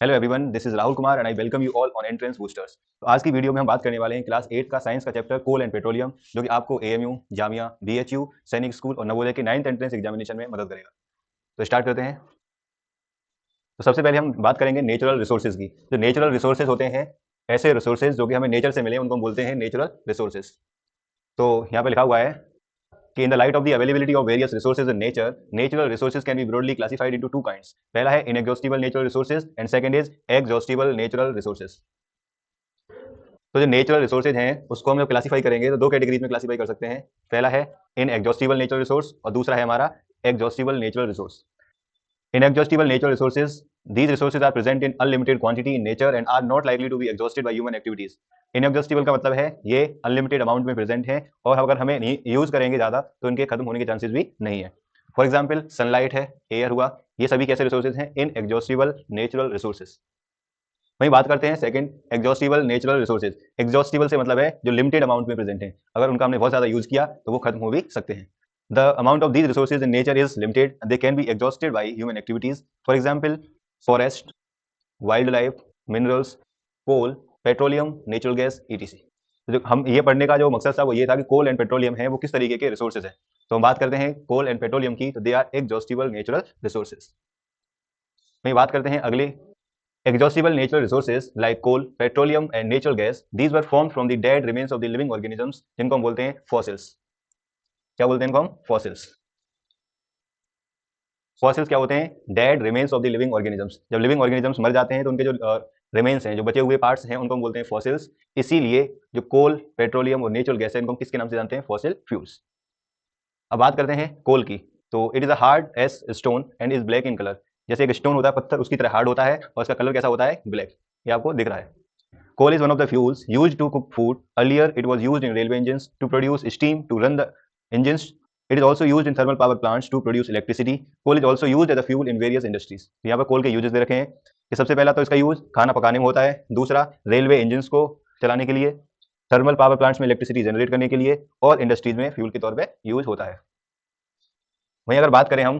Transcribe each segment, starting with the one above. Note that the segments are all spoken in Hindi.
Hello everyone, this is Rahul Kumar and I welcome you all on entrance boosters. तो आज की वीडियो में हम बात करने वाले हैं क्लास 8 का साइंस का चैप्टर कोल एंड पेट्रोलियम, जो कि आपको एएमयू, जामिया, बीएचयू, सैनिक स्कूल और नवोदय के 9th एंट्रेंस एग्जामिनेशन में मदद करेगा। तो स्टार्ट करते हैं। तो सबसे पहले हम बात करेंगे नेचुरल रिसोर्सेज की। जो नेचुरल रिसोर्सेज होते हैं, ऐसे रिसोर्सेज जो कि हमें नेचर से मिले, उनको हम बोलते हैं नेचुरल रिसोर्सेज। तो यहाँ पे लिखा हुआ है कि in the light of the availability of various resources in nature, natural resources can be broadly classified into two kinds. पहला है inexhaustible natural resources and second is exhaustible natural resources. तो जो नेचुरल रिसोर्सेज हैं उसको हम जब क्लासीफाई करेंगे तो दो कैटेगरीज में क्लासीफाई कर सकते हैं। पहला है इनएग्जॉस्टिबल नेचुरल रिसोर्स और दूसरा है हमारा exhaustible natural resource. Inexhaustible natural resources, these resources are present in unlimited quantity in nature and are not likely to be exhausted by human activities. Inexhaustible का मतलब है ये अनलिमिटेड अमाउंट में प्रेजेंट है और अगर हमें यूज करेंगे ज्यादा तो इनके खत्म होने के चांसेस भी नहीं है। फॉर एग्जाम्पल सनलाइट है, एयर हुआ, ये सभी कैसे रिसोर्सेज हैं? Inexhaustible natural resources. वहीं बात करते हैं second exhaustible natural resources. Exhaustible से मतलब है जो लिमिटेड अमाउंट में प्रेजेंट है, अगर उनका हमने बहुत ज्यादा यूज किया तो वो खत्म हो भी सकते हैं। The amount of these resources in nature is limited and they can be exhausted by human activities. For example, forest, wildlife, minerals, coal, petroleum, natural gas, etc. तो जो हम ये पढ़ने का जो मकसद था वो ये था कि कोल एंड पेट्रोलियम है वो किस तरीके के रिसोर्सेज है। तो हम बात करते हैं कोल एंड पेट्रोलियम की, तो they are exhaustible natural resources. वही बात करते हैं अगले exhaustible natural resources like coal, petroleum and natural gas. These were formed from the dead remains of the living organisms, जिनको हम बोलते हैं fossils. क्या बोलते हैं इनको हम? fossils. फॉसिल्स क्या होते हैं? Dead remains of the living organisms. जब लिविंग ऑर्गेनिजम्स मर जाते हैं तो उनके जो रिमेन्स हैं, जो बचे हुए पार्ट्स हैं, उनको हम बोलते हैं फॉसिल्स। इसीलिए जो कोल, पेट्रोलियम और नेचुरल गैस है, इनको हम किसके नाम से जानते हैं? Fossil fuels. अब बात करते हैं कोल की। तो it is a hard S stone and is black in colour. जैसे एक स्टोन होता है, पत्थर, उसकी तरह हार्ड होता है और इसका कलर कैसा होता है? ब्लैक। ये आपको दिख रहा है। Coal is one of the fuels used to cook food. Earlier, it was used in railway engines to produce steam to run the engines. It is also used in thermal power plants to produce electricity. Coal is also used as a fuel in various industries. यहाँ पर कोल के यूजेस दे रखे हैं कि सबसे पहला तो इसका यूज खाना पकाने में होता है, दूसरा रेलवे इंजन्स को चलाने के लिए, थर्मल पावर प्लांट्स में इलेक्ट्रिसिटी जनरेट करने के लिए और इंडस्ट्रीज में फ्यूल के तौर पे यूज होता है। वहीं अगर बात करें हम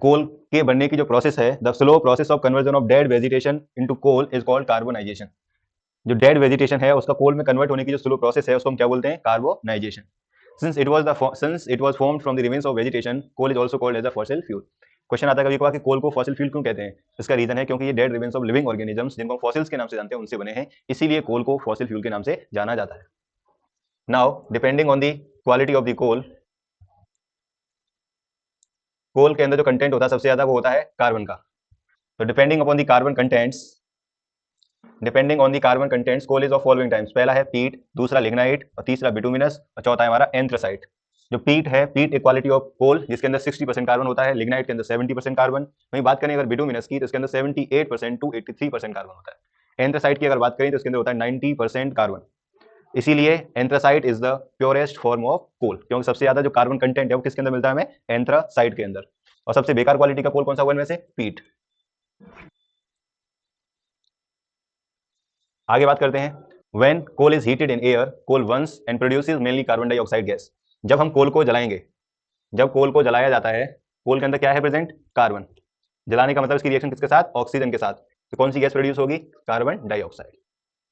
कोल के बनने की जो प्रोसेस है, the slow process of conversion of dead vegetation into coal is called carbonisation. जो डेड वेजिटेशन है उसका कोल में कन्वर्ट होने की जो स्लो प्रोसेस है उसको हम क्या बोलते हैं? Carbonisation. since it was formed from the remains of vegetation, coal is also called as a fossil fuel. Question आता है कभी कभार कि कोल को फॉसिल फ्यूल क्यों कहते हैं? इसका रीजन है क्योंकि ये dead remains of living organisms, जिनको हम फॉसिल्स के नाम से जानते हैं, उनसे बने हैं, इसीलिए कोल को फॉसिल फ्यूल के नाम से जाना जाता है। Now depending on the quality of the coal, coal के अंदर जो कंटेंट होता है सबसे ज्यादा वो होता है कार्बन का। तो depending on the carbon contents coal is of following types. पहला है पीट, दूसरा लिग्नाइट और तीसरा बिटुमिनस और चौथा है हमारा एंथ्रासाइट। जो पीट है, पीट एक क्वालिटी ऑफ कोल जिसके अंदर 60% कार्बन होता है, लिग्नाइट के अंदर 70% कार्बन। वहीं बात करें अगर बिटुमिनस की तो इसके अंदर 78% टू 83% कार्बन होता है। एंथ्रासाइट की अगर बात करें तो इसके अंदर होता है 90% कार्बन। इसीलिए anthracite is the purest form of coal, क्योंकि सबसे ज्यादा जो कार्बन कंटेंट है वो किसके अंदर मिलता है हमें? एंथ्रासाइट के अंदर। और सबसे बेकार क्वालिटी का कोल कौन सा हुआ इनमें से? पीट। आगे बात करते हैं when coal is heated in air, coal burns and produces mainly carbon dioxide gas. जब हम कोल को जलाएंगे, जब कोल को जलाया जाता है, कोल के अंदर क्या है प्रेजेंट? कार्बन। जलाने का मतलब इसकी रिएक्शन किसके साथ? ऑक्सीजन के साथ। तो कौन सी गैस प्रोड्यूस होगी? Carbon dioxide.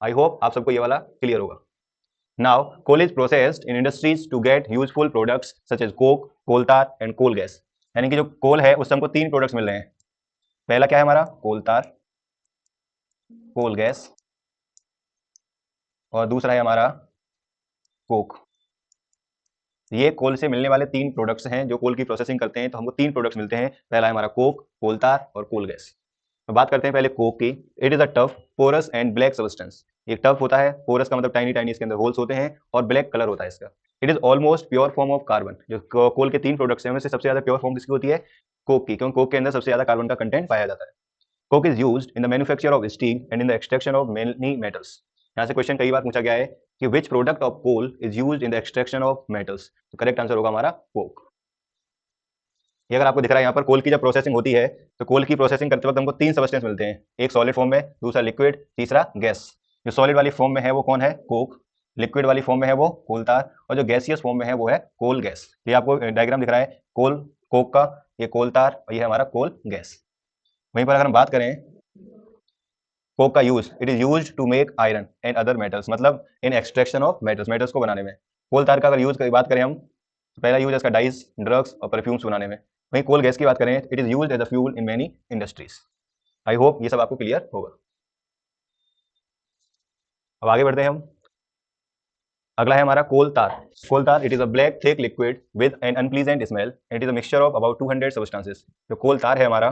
आई होप आप सबको ये वाला क्लियर होगा। Now coal is processed in industries to get useful products such as coke, coal tar and coal gas. यानी कि जो कोल है उससे हमको तीन प्रोडक्ट्स मिल रहे हैं। पहला क्या है हमारा? कोल तार, कोल गैस और दूसरा है हमारा कोक। ये कोल से मिलने वाले तीन प्रोडक्ट्स हैं। जो कोल की प्रोसेसिंग करते हैं तो हमको तीन प्रोडक्ट्स मिलते हैं। पहला है हमारा कोक, कोल तार और कोल गैस। तो बात करते हैं पहले कोक की। It is a tough, porous and black substance. ये टफ होता है, पोरस का मतलब टाइनी टाइनी इसके अंदर होल्स होते हैं और ब्लैक कलर होता है इसका। It is almost pure form of carbon. जो कोल के तीन प्रोडक्ट्स हैं उनमें से सबसे ज्यादा प्योर फॉर्म किसकी होती है? कोक की, क्योंकि कोक के अंदर सबसे ज्यादा कार्बन का कंटेंट पाया जाता है। Coke is used in the manufacture of steel and in the extraction of many metals. यहाँ से क्वेश्चन कई बार पूछा गया है कि which product of coal is used in the extraction of metals. तो करेक्ट आंसर होगा हमारा कोक। ये अगर आपको दिख रहा है यहाँ पर, कोल की जब प्रोसेसिंग होती है तो कोल की प्रोसेसिंग करते वक्त हमको तीन सब्सटेंस मिलते हैं। एक सॉलिड फॉर्म में, दूसरा लिक्विड, तीसरा गैस। जो सॉलिड वाली फॉर्म में है वो कौन है? कोक। लिक्विड वाली फॉर्म में है वो कोल तार और जो गैसियस फॉर्म में है वो है कोल गैस। ये आपको डायग्राम दिख रहा है कोल, कोक का, ये कोल तार और ये है हमारा कोल गैस। वहीं पर अगर हम बात करें कोक का use, it is use to make iron and other metals, मतलब in extraction of metals, metals को बनाने में। कोल तार का अगर यूज की बात करें हम, तो पहला यूज है इसका डाइज, ड्रग्स और परफ्यूम्स बनाने में। वहीं कोल गैस की बात करें, it is use as a fuel in many industries. I hope ये सब आपको क्लियर होगा। अब आगे बढ़ते हैं हम। अगला है हमारा coal tar. Coal tar, it is a black thick liquid with an unpleasant smell, it is a mixture of about 200 substances. जो कोल तार है हमारा,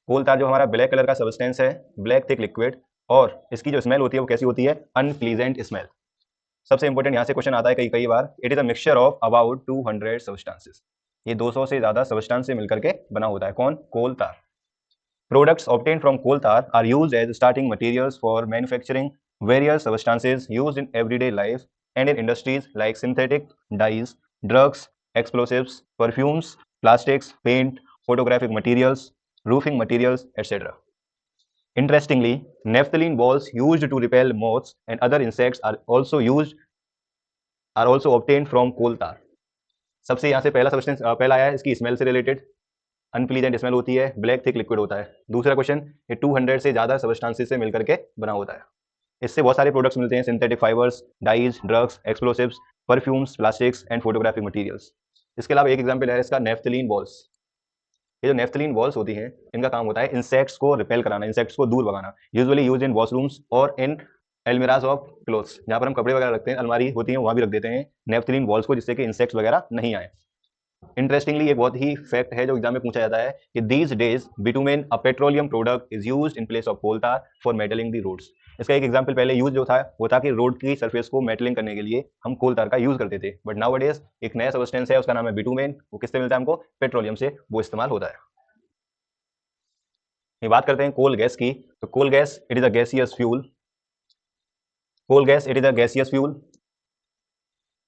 कोल तार जो हमारा ब्लैक कलर का सब्सटेंस है, ब्लैक थिक लिक्विड, और इसकी जो स्मेल होती है वो कैसी होती है, अनप्लीजेंट स्मेल। सबसे इंपॉर्टेंट यहाँ से क्वेश्चन आता है कई कई बार, it is a mixture of about 200 substances. ये 200 से ज्यादा सब्सटेंस से मिलकर के बना होता है कौन, कोल तार। Products obtained from coal tar are used as starting materials for manufacturing various substances used in everyday life and in industries like synthetic dyes, drugs, explosives, perfumes, plastics, paint, photographic materials, roofing materials, etc. Interestingly, naphthalene balls used to repel moths and other insects are also obtained from coal tar. सबसे यहाँ से पहला सब्सटेंस पहला आया है इसकी स्मेल से रिलेटेड, अनप्लीजेंट स्मेल होती है, ब्लैक थिक लिक्विड होता है। दूसरा क्वेश्चन, ये 200 से ज्यादा सब्सटेंसेस से मिलकर के बना होता है। इससे बहुत सारे प्रोडक्ट्स मिलते हैं, synthetic fibres, dyes, drugs, explosives, perfumes, plastics and photographic materials. इसके अलावा एक एग्जांपल है इसका नेफ्थलीन बॉल्स। ये जो नेफ्थलीन बॉल्स होती हैं, इनका काम होता है इंसेक्ट्स को रिपेल कराना, इंसेक्ट्स को दूर भगाना। यूजुअली यूज इन वॉशरूम्स और इन एलमिराज ऑफ क्लोथ्स, जहाँ पर हम कपड़े वगैरह रखते हैं, अलमारी होती है वहाँ भी रख देते हैं नेफ्थलीन बॉल्स को, जिससे कि इंसेक्ट्स वगैरह नहीं आए। इंटरेस्टिंगली एक बहुत ही फैक्ट है जो एग्जाम में पूछा जाता है कि these days bitumen a petroleum product is used in place of coal tar for metalling the roads. इसका एक एग्जांपल पहले यूज जो था वो था कि रोड की सरफेस को मेटलिंग करने के लिए हम कोल तार का यूज करते थे, बट नाउअडेज एक नया सब्सटेंस है, उसका नाम है बिटुमेन। वो किससे मिलता है हमको, पेट्रोलियम से, वो इस्तेमाल होता है। ये बात करते हैं कोल गैस की, तो coal gas it is a gaseous fuel. Coal gas it is a gaseous fuel,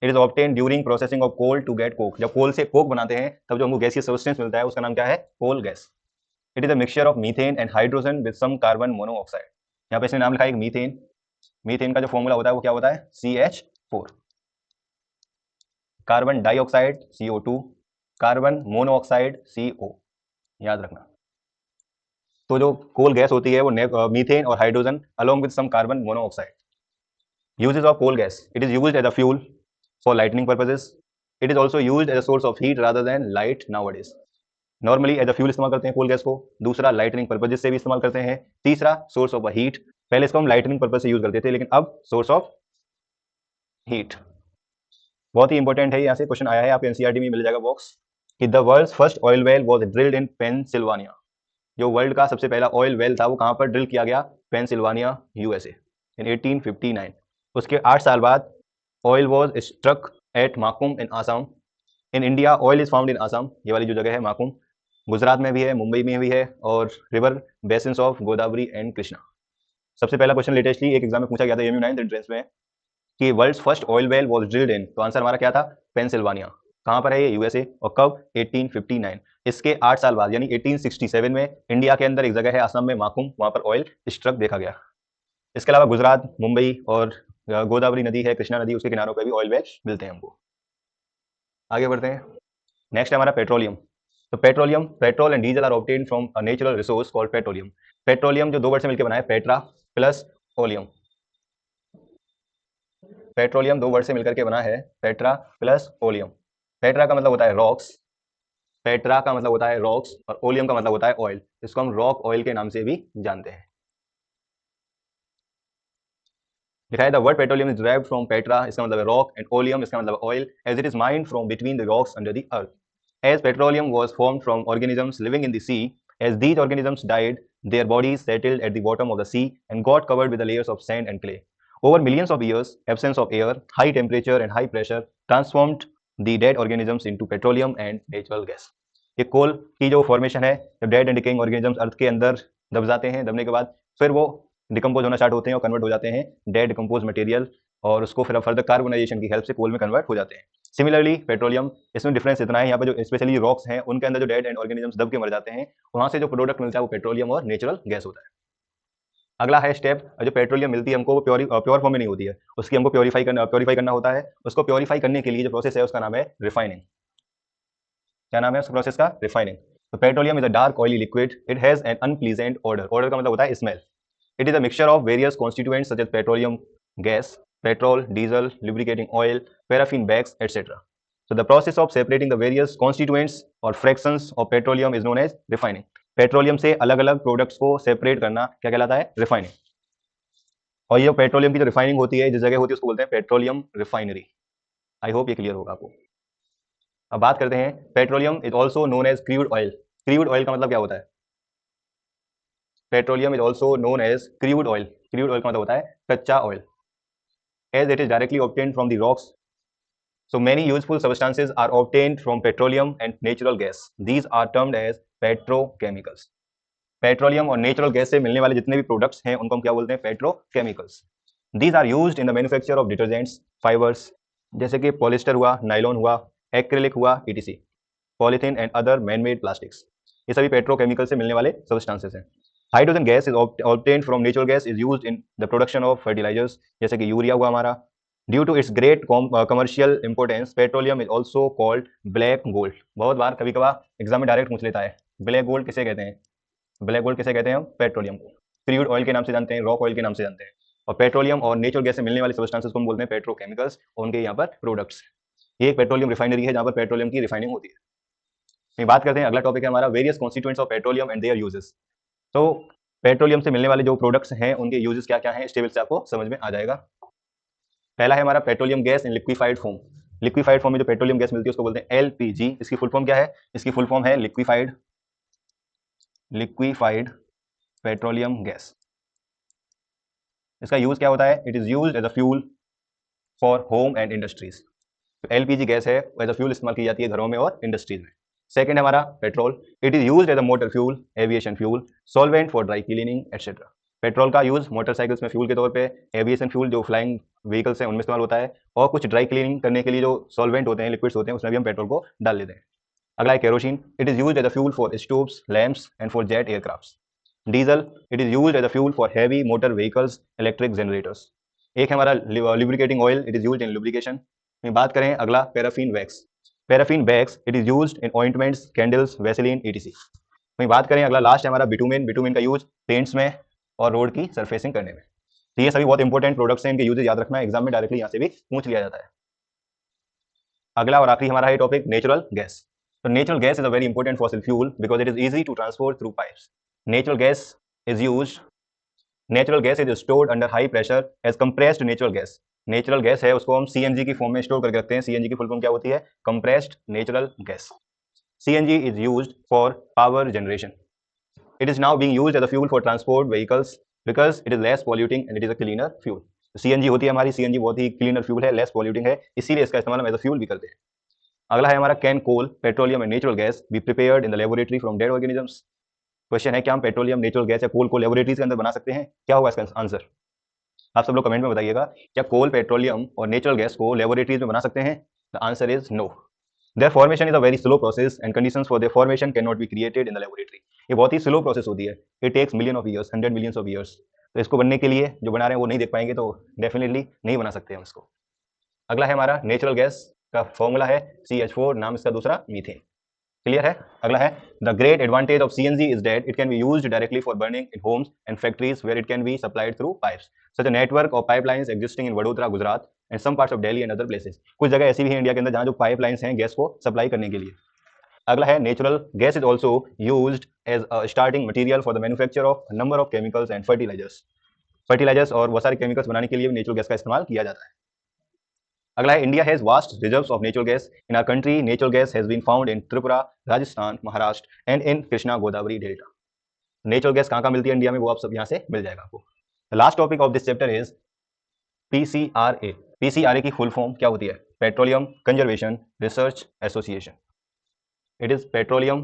it is obtain during processing of coal to get coke. जब कोल से कोक बनाते हैं तब जो हमको गैसियस सब्सटेंस मिलता है उसका नाम क्या है, coal gas. It is a mixture of methane and hydrogen with some carbon monoxide. यहाँ पे इसने नाम लिखा है मीथेन। मीथेन का जो फॉर्मूला होता है वो क्या होता है, CH4। Carbon dioxide CO2, carbon monoxide CO, याद रखना। तो जो कोल गैस होती है वो मीथेन और hydrogen along with some carbon monoxide. Uses of coal gas, it is used as a fuel for lightning purposes. It is also used as a source of heat rather than light nowadays. Normally as a fuel इस्तेमाल करते हैं कोल गैस को, दूसरा लाइटनिंग पर्पज से भी इस्तेमाल करते हैं, तीसरा सोर्स ऑफ हीट। पहले इसको हम लाइटनिंग पर्पज से यूज करते थे, लेकिन अब सोर्स ऑफ हीट। बहुत ही इंपॉर्टेंट है, यहाँ से क्वेश्चन आया है, आपके एनसीईआरटी में मिल जाएगा बॉक्स, कि the world's first oil well was drilled in Pennsylvania. जो वर्ल्ड का सबसे पहला ऑयल वेल था वो कहाँ पर ड्रिल किया गया, पेंसिल्वानिया, यूएसए, इन 1859। उसके 8 साल बाद oil was struck at Makum in Assam. In India oil is found in Assam, ये वाली जो जगह है माकुम, गुजरात में भी है, मुंबई में भी है, और river basins of Godavari and Krishna. सबसे पहला क्वेश्चन लेटेस्टली एक एग्जाम में पूछा गया था एमयू 9th एंट्रेंस में, कि world's first oil well was drilled in, तो आंसर हमारा क्या था, पेंसिल्वानिया। कहाँ पर है ये, यूएसए, और कब, 1859। इसके 8 साल बाद यानी 1867 में इंडिया के अंदर एक जगह है असम में माकुम, वहां पर ऑयल स्ट्रक देखा गया। इसके अलावा गुजरात, मुंबई और गोदावरी नदी है, कृष्णा नदी, उसके किनारों पर भी ऑयल वेल मिलते हैं हमको। आगे बढ़ते हैं। नेक्स्ट है हमारा पेट्रोलियम। तो petroleum, petrol and diesel are obtained from a natural resource called petroleum. Petroleum जो दो वर्ड से मिलकर बना है, पेट्रा प्लस ओलियम। पेट्रोलियम दो वर्ड से मिलकर के बना है, पेट्रा प्लस ओलियम। पेट्रा का मतलब होता है रॉक्स, पेट्रा का मतलब होता है रॉक्स, और ओलियम का मतलब होता है ऑयल। इसको हम रॉक ऑयल के नाम से भी जानते हैं। लिखा है the word petroleum is derived from petra, इसका मतलब है रॉक, एंड ओलियम इसका मतलब oil, as it is mined from between the rocks under the earth. As petroleum was formed from organisms living in the sea, as these organisms died, their bodies settled at the bottom of the sea and got covered with the layers of sand and clay. Over millions of years, absence of air, high temperature and high pressure transformed the dead organisms into petroleum and natural gas. ये कोल की जो फॉर्मेशन है, जब डेड एंड डिकेइंग ऑर्गेनिजम्स अर्थ के अंदर दब जाते हैं, दबने के बाद फिर वो डिकम्पोज होना स्टार्ट होते हैं और कन्वर्ट हो जाते हैं डेड डिकम्पोज मटेरियल, और उसको फिर फर्दर कार्बोनाइजेशन की हेल्प से कोल में कन्वर्ट हो जाते हैं। सिमिलरली पेट्रोलियम, इसमें डिफरेंस इतना है, यहाँ पे जो स्पेशली रॉक्स हैं उनके अंदर जो डेड एंड ऑर्गेनिजम्स दब के मर जाते हैं, वहां से जो प्रोडक्ट मिलता है वो पेट्रोलियम और नेचुरल गैस होता है। अगला है स्टेप, जो पेट्रोलियम मिलती है हमको वो प्योर फॉर्म में नहीं होती है, उसकी हमको प्योरीफाई करना होता है। उसको प्योरीफाई करने के लिए जो प्रोसेस है उसका नाम है रिफाइनिंग। क्या नाम है उस प्रोसेस का, रिफाइनिंग। तो petroleum is a dark oily liquid, it has an unpleasant odour, odour का मतलब होता है smell. It is a mixture of various constituents such as petroleum gas, petrol, diesel, lubricating oil, paraffin bags, etc. So the process of separating the various constituents or fractions of petroleum is known as refining. Petroleum से अलग अलग प्रोडक्ट्स को सेपरेट करना क्या कहलाता है? रिफाइनिंग। और ये पेट्रोलियम की जो रिफाइनिंग होती है, जिस जगह होती है उसको बोलते हैं पेट्रोलियम रिफाइनरी। आई होप ये क्लियर होगा आपको। अब बात करते हैं, petroleum is also known as crude oil. Crude oil का मतलब क्या होता है? Petroleum is also known as crude oil. Crude oil का मतलब होता है कच्चा oil. As it is directly obtained from the rocks, so many useful substances are obtained from petroleum and natural gas. These are termed as petrochemicals. Petroleum और नेचुरल गैस से मिलने वाले जितने भी प्रोडक्ट्स हैं उनको हम क्या बोलते हैं? Petrochemicals. These are used in the manufacture of detergents, fibres, जैसे कि पॉलिस्टर हुआ, नाइलॉन हुआ, एक्रिलिक हुआ, ETC, polythene and other manmade plastics. ये सभी पेट्रोकेमिकल से मिलने वाले सब्सटेंसेस हैं। Hydrogen gas is obtained from natural gas, is used in the production of fertilisers, जैसे कि यूरिया हुआ हमारा। Due to its great commercial importance, petroleum is also called black gold. बहुत बार कभी कभार एग्जाम में डायरेक्ट पूछ लेता है, ब्लैक गोल्ड किसे कहते हैं? ब्लैक गोल्ड किसे कहते हैं? हम पेट्रोलियम को क्रूड ऑयल के नाम से जानते हैं, रॉक ऑयल के नाम से जानते हैं। और पेट्रोलियम और नेचुरल गैस से मिलने वाले सब्सटेंसेस को हम बोलते हैं पेट्रोकेमिकल्स, और उनके यहाँ पर प्रोडक्ट्स। ये एक पेट्रोलियम रिफाइनरी है जहाँ पर पेट्रोलियम की रिफाइनिंग होती है। ये बात करते हैं, अगला टॉपिक है हमारा various constituents of petroleum and there uses. तो पेट्रोलियम से मिलने वाले जो प्रोडक्ट्स हैं उनके यूजेस क्या क्या हैं, इस टेबल से आपको समझ में आ जाएगा। पहला है हमारा petroleum gas in liquefied form. Liquefied form में जो पेट्रोलियम गैस मिलती है उसको बोलते हैं एलपीजी। इसकी फुल फॉर्म क्या है? इसकी फुल फॉर्म है लिक्विफाइड पेट्रोलियम गैस। इसका यूज क्या होता है? It is used as a fuel for home and industries. LPG gas है एज अ फ्यूल इस्तेमाल की जाती है घरों में और इंडस्ट्रीज में। सेकंड है हमारा petrol, it is used as a motor fuel, aviation fuel, solvent for dry cleaning etcetera. Petrol का यूज मोटरसाइकिल्स में फ्यूल के तौर पे, एविएशन फ्यूल जो फ्लाइंग व्हीकल्स हैं उनमें इस्तेमाल होता है, और कुछ ड्राई क्लीनिंग करने के लिए जो सॉल्वेंट होते हैं, लिक्विड्स होते हैं, उसमें भी हम पेट्रोल को डाल लेते हैं। अगला है kerosene, it is used as a fuel for stoves, lamps and for jet aircrafts. Diesel, it is used as a fuel for heavy motor vehicles, electric generators. एक है हमारा lubricating oil, it is used in lubrication. बात करें अगला paraffin wax. Paraffin wax it is used in ointments, candles, Vaseline, ETC. वहीं बात करें अगला लास्ट है हमारा बिटुमेन। बिटुमेन का यूज पेंट्स में और रोड की सरफेसिंग करने में। तो ये सभी बहुत इंपॉर्टेंट प्रोडक्ट्स हैं, इनके यूजेस याद रखना है, एग्जाम में डायरेक्टली यहाँ से भी पूछ लिया जाता है। अगला और आखिरी हमारा है टॉपिक नेचुरल गैस। तो natural gas is a very important fossil fuel because it is easy to transport through pipes. Natural gas is used natural gas is stored under high pressure as compressed natural gas. Natural gas है उसको हम सीएनजी की फॉर्म में स्टोर करके रखते हैं। सीएनजी की फुल फॉर्म क्या होती है? Compressed natural gas. CNG is used for power generation. It is now being used as a fuel for transport vehicles because it is less polluting and it is a cleaner fuel. CNG होती है हमारी, सीएनजी बहुत ही क्लीनर फ्यूल है, लेस पॉल्यूटिंग है, इसीलिए इसका इस्तेमाल हम एज अ फ्यूल भी करते हैं। अगला है हमारा can coal, petroleum and natural gas be prepared in the laboratory from dead organisms. Question है, क्या हम पेट्रोलियम, नेचुरल गैस या कोल को लेबोरेटरीज के अंदर बना सकते हैं? क्या होगा इसका आंसर? आप सब लोग कमेंट में बताइएगा, क्या कोल, पेट्रोलियम और नेचुरल गैस को लेबोरेटरीज में बना सकते हैं? The answer is no. Their formation is a very slow process and conditions for their formation can not be created in the laboratory. ये बहुत ही स्लो प्रोसेस होती है, it takes million of years, 100 millions of years. तो इसको बनने के लिए जो बना रहे हैं वो नहीं देख पाएंगे, तो डेफिनेटली नहीं बना सकते हम इसको। अगला है हमारा नेचुरल गैस का फॉर्मूला है CH4, नाम इसका दूसरा मीथेन। क्लियर है? अगला है the great advantage of CNG is that it can be used directly for burning in homes and factories where it can be supplied through pipes. Such a network of pipelines existing in Vadodara, Gujarat and some parts of Delhi and other places. कुछ जगह ऐसी भी है इंडिया के अंदर जहां जो पाइपलाइंस हैं गैस को सप्लाई करने के लिए। अगला है natural gas is also used as a starting material for the manufacture of number of chemicals and fertilisers और बहुत सारे केमिकल्स बनाने के लिए भी नेचुरल गैस का इस्तेमाल किया जाता है। अगला है India has vast reserves of natural gas. In our country natural gas has been found in Tripura, Rajasthan, Maharashtra and in Krishna Godavari delta. Natural gas कहाँ मिलती है इंडिया में, वो आप सब यहाँ से मिल जाएगा आपको। The last topic of this chapter is PCRA। PCRA की फुल फॉर्म क्या होती है? Petroleum conservation research association. It is petroleum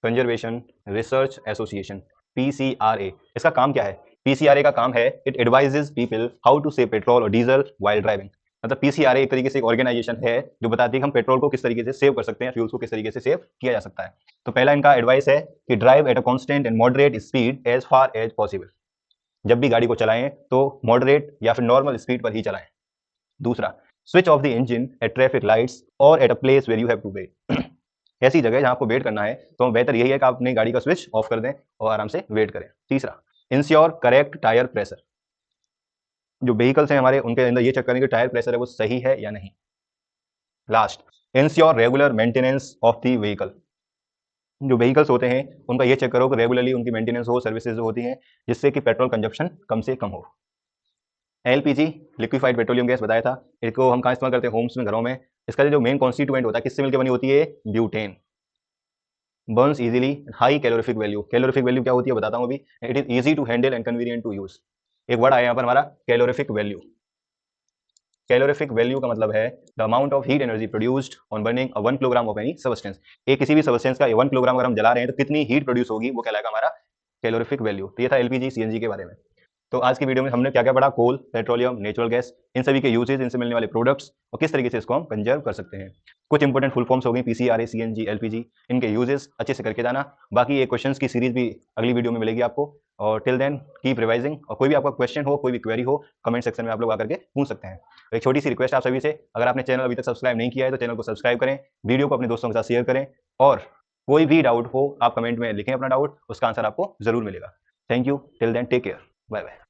conservation research association, PCRA। इसका काम क्या है? PCRA का काम है it advises people how to save petrol और डीजल व्हाइल ड्राइविंग। मतलब PCRA एक तरीके से एक ऑर्गेनाइजेशन है जो बताती है कि हम पेट्रोल को किस तरीके से सेव कर सकते हैं, फ्यूल्स को किस तरीके से सेव किया जा सकता है। तो पहला इनका एडवाइस है कि drive at a constant and moderate speed as far as possible. जब भी गाड़ी को चलाएं तो मॉडरेट या फिर नॉर्मल स्पीड पर ही चलाएं। दूसरा, switch off the engine at traffic lights और at a place where you have to wait. ऐसी जगह जहां आपको वेट करना है तो बेहतर यही है कि आप अपनी गाड़ी का स्विच ऑफ कर दें और आराम से वेट करें। तीसरा, इंश्योर करेक्ट टायर प्रेशर। जो व्हीकल्स हैं हमारे उनके अंदर ये चेक करें कि टायर प्रेशर है वो सही है या नहीं। Last, ensure regular maintenance of the vehicle. जो व्हीकल्स होते हैं उनका ये चेक करो कि रेगुलरली उनकी मेंटेनेंस हो, सर्विसेज होती हैं, जिससे कि पेट्रोल कंजप्शन कम से कम हो। एलपीजी, लिक्विफाइड पेट्रोलियम गैस बताया था, इसको हम कहाँ इस्तेमाल करते हैं? होम्स में, घरों में। इसका जो मेन कॉन्स्टिट्यूएंट होता है किससे मिलकर बनी होती है? Butane. Burns easily, high calorific value. Calorific value क्या होती है बताता हूँ अभी। It is easy to handle and convenient to use. एक वर्ड आया यहाँ पर हमारा, कैलोरीफिक वैल्यू। कैलोरीफिक वैल्यू का मतलब है the amount of heat energy produced on burning 1 kilogram of any substance. एक किसी भी सबस्टेंस का 1 किलोग्राम अगर हम जला रहे हैं तो कितनी हीट प्रोड्यूस होगी, वो कहलाएगा हमारा कैलोरीफिक वैल्यू। तो ये था एलपीजी सीएनजी के बारे में। तो आज की वीडियो में हमने क्या क्या पढ़ा? कोल, पेट्रोलियम, नेचुरल गैस, इन सभी के यूजेज, इनसे मिलने वाले प्रोडक्ट्स और किस तरीके से इसको हम कंजर्व कर सकते हैं। कुछ इंपोर्टेंट फुल फॉर्म्स हो गई, पीसीआरए, सीएनजी, एलपीजी, इनके यूजेस अच्छे से करके जाना। बाकी ये क्वेश्चंस की सीरीज भी अगली वीडियो में मिलेगी आपको। और टिल देन कीप रिवाइजिंग, और कोई भी आपका क्वेश्चन हो, कोई भी क्वेरी हो, कमेंट सेक्शन में आप लोग आकर के पूछ सकते हैं। एक छोटी सी रिक्वेस्ट आप सभी से, अगर आपने चैनल अभी तक सब्सक्राइब नहीं किया है तो चैनल को सब्सक्राइब करें, वीडियो को अपने दोस्तों के साथ शेयर करें, और कोई भी डाउट हो आप कमेंट में लिखें अपना डाउट, उसका आंसर आपको जरूर मिलेगा। Thank you, till then take care, bye bye.